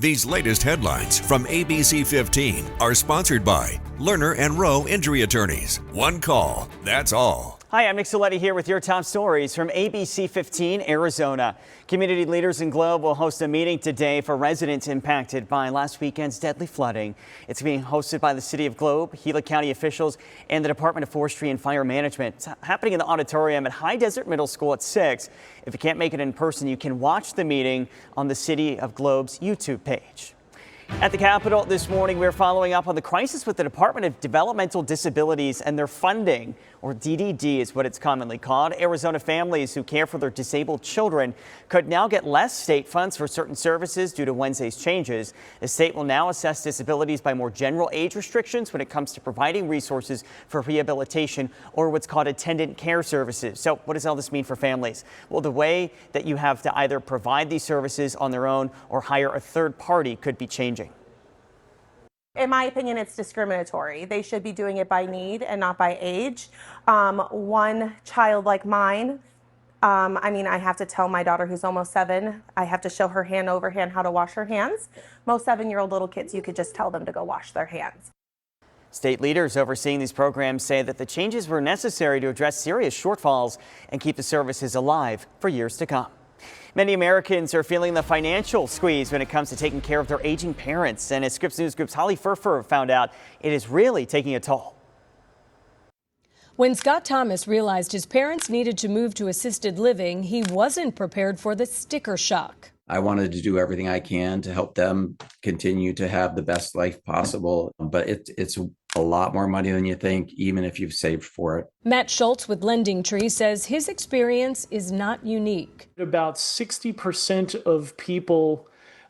These latest headlines from ABC15 are sponsored by Lerner and Rowe Injury Attorneys. One call, that's all. Hi, I'm Nick Soletti here with your top stories from ABC15 Arizona. Community leaders in Globe will host a meeting today for residents impacted by last weekend's deadly flooding. It's being hosted by the City of Globe, Gila County officials, and the Department of Forestry and Fire Management. It's happening in the auditorium at High Desert Middle School at 6. If you can't make it in person, you can watch the meeting on the City of Globe's YouTube page. At the Capitol this morning, we're following up on the crisis with the Department of Developmental Disabilities and their funding, or DDD is what it's commonly called. Arizona families who care for their disabled children could now get less state funds for certain services due to Wednesday's changes. The state will now assess disabilities by more general age restrictions when it comes to providing resources for rehabilitation or what's called attendant care services. So what does all this mean for families? Well, the way that you have to either provide these services on their own or hire a third party could be changing. In my opinion, it's discriminatory. They should be doing it by need and not by age. One child like mine, I have to tell my daughter who's almost 7, I have to show her hand over hand how to wash her hands. Most 7-year-old little kids, you could just tell them to go wash their hands. State leaders overseeing these programs say that the changes were necessary to address serious shortfalls and keep the services alive for years to come. Many Americans are feeling the financial squeeze when it comes to taking care of their aging parents. And as Scripps News Group's Holly Furfer found out, it is really taking a toll. When Scott Thomas realized his parents needed to move to assisted living, he wasn't prepared for the sticker shock. I wanted to do everything I can to help them continue to have the best life possible. But it's a lot more money than you think, even if you've saved for it. Matt Schultz with Lending Tree says his experience is not unique. About 60% of people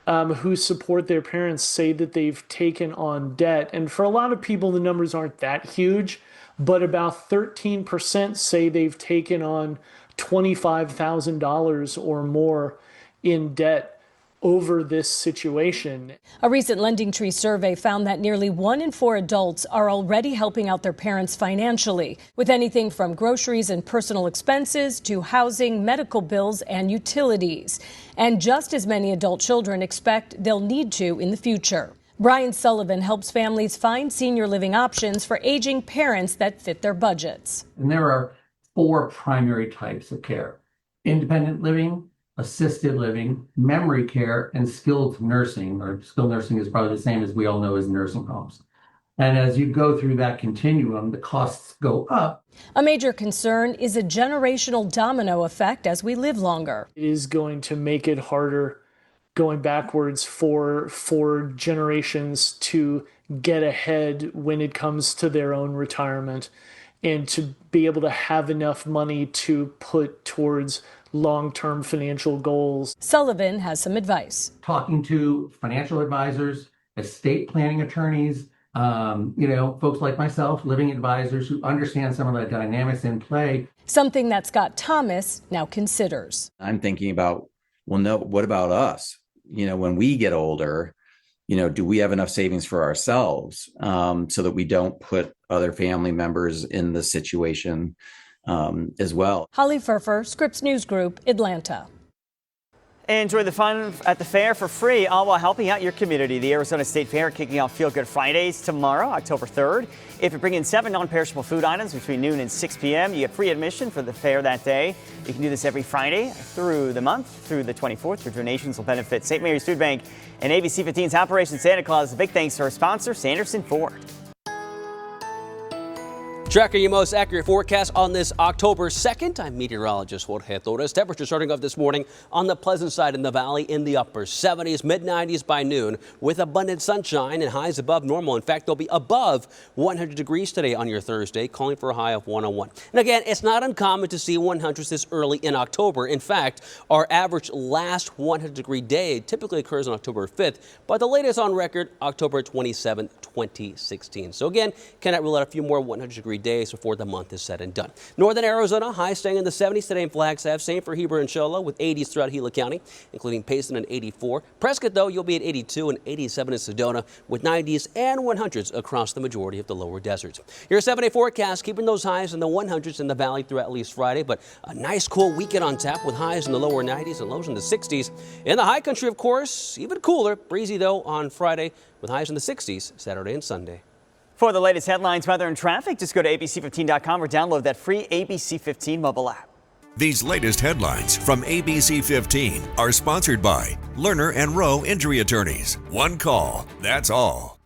who support their parents say that they've taken on debt. And for a lot of people, the numbers aren't that huge, but about 13% say they've taken on $25,000 or more in debt over this situation. A recent Lending Tree survey found that nearly 1 in 4 adults are already helping out their parents financially, with anything from groceries and personal expenses to housing, medical bills, and utilities. And just as many adult children expect they'll need to in the future. Brian Sullivan helps families find senior living options for aging parents that fit their budgets. And there are 4 primary types of care: independent living, assisted living, memory care, and skilled nursing, or skilled nursing is probably the same as we all know as nursing homes. And as you go through that continuum, the costs go up. A major concern is a generational domino effect as we live longer. It is going to make it harder going backwards for generations to get ahead when it comes to their own retirement and to be able to have enough money to put towards long-term financial goals. Sullivan has some advice. Talking to financial advisors, estate planning attorneys, folks like myself, living advisors who understand some of the dynamics in play. Something that Scott Thomas now considers. I'm thinking about, well, no, what about us? When we get older, do we have enough savings for ourselves so that we don't put other family members in the situation as well? Holly Furfer, Scripps News Group, Atlanta. Enjoy the fun at the fair for free, all while helping out your community. The Arizona State Fair kicking off Feel Good Fridays tomorrow, October 3rd. If you bring in 7 non-perishable food items between noon and 6 p.m., you get free admission for the fair that day. You can do this every Friday through the month, through the 24th. Your donations will benefit St. Mary's Food Bank and ABC15's Operation Santa Claus. A big thanks to our sponsor, Sanderson Ford. Tracking your most accurate forecast on this October 2nd. I'm meteorologist Jorge Torres. Temperature starting off this morning on the pleasant side in the valley in the upper 70s, mid-90s by noon with abundant sunshine and highs above normal. In fact, they'll be above 100 degrees today on your Thursday, calling for a high of 101. And again, it's not uncommon to see 100s this early in October. In fact, our average last 100-degree day typically occurs on October 5th, but the latest on record, October 27, 2016. So again, cannot rule out a few more 100-degree days before the month is said and done. Northern Arizona, highs staying in the 70s today in Flagstaff. Same for Heber and Shola with 80s throughout Gila County, including Payson and 84. Prescott, though, you'll be at 82 and 87 in Sedona with 90s and 100s across the majority of the lower deserts. Your 7-day forecast keeping those highs in the 100s in the valley through at least Friday, but a nice cool weekend on tap with highs in the lower 90s and lows in the 60s. In the high country, of course, even cooler. Breezy, though, on Friday with highs in the 60s Saturday and Sunday. For the latest headlines, weather, and traffic, just go to abc15.com or download that free ABC15 mobile app. These latest headlines from ABC15 are sponsored by Lerner and Rowe Injury Attorneys. One call, that's all.